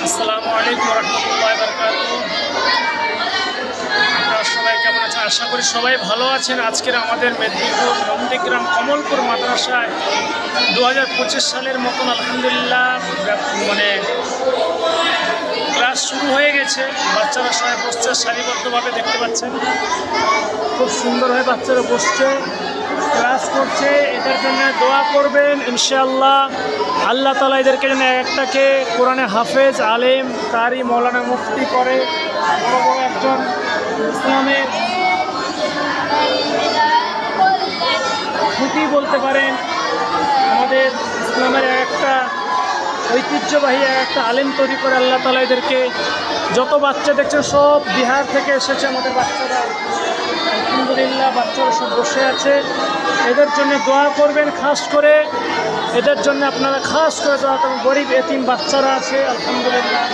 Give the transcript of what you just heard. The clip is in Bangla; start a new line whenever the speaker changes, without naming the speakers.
আসসালামু আলাইকুম রহমতুল্লাহি ওয়া বারাকাতুহু। আপনারা সবাই কেমন আছেন? আশা করি সবাই ভালো আছেন। আজকের আমাদের মেদিনীপুর নন্দীগ্রাম কমলপুর মাদ্রাসায় 2025 সালের মতন আলহামদুলিল্লাহ ক্লাস শুরু হয়ে গেছে। বাচ্চারা সবাই বসছে সারিবদ্ধভাবে, দেখতে পাচ্ছেন খুব সুন্দরভাবে বাচ্চারা বসছে, ক্লাস করছে। এদের জন্য দোয়া করবেন ইনশাআল্লাহ। আল্লাহ তাআলা এদেরকে যেন একটাকে কোরআনে হাফেজ, আলেম, কারি, মৌলানা, মুফতি করে বড় বড় একজন ইসলামের খুঁটি বলতে পারেন। আমাদের ইসলামের একটা ঐতিহ্যবাহী একটা আলেম তৈরি করে আল্লাহ তাআলা এদেরকে। যত বাচ্চা দেখছেন সব বিহার থেকে এসেছে আমাদের বাচ্চারা, আলহামদুলিল্লাহ বাচ্চারা সব বসে আছে। এদের জন্য দোয়া করবেন, খাস করে এদের জন্য আপনারা খাস করে দোয়া করবেন। গরিব এতিম বাচ্চারা আছে আলহামদুলিল্লাহ,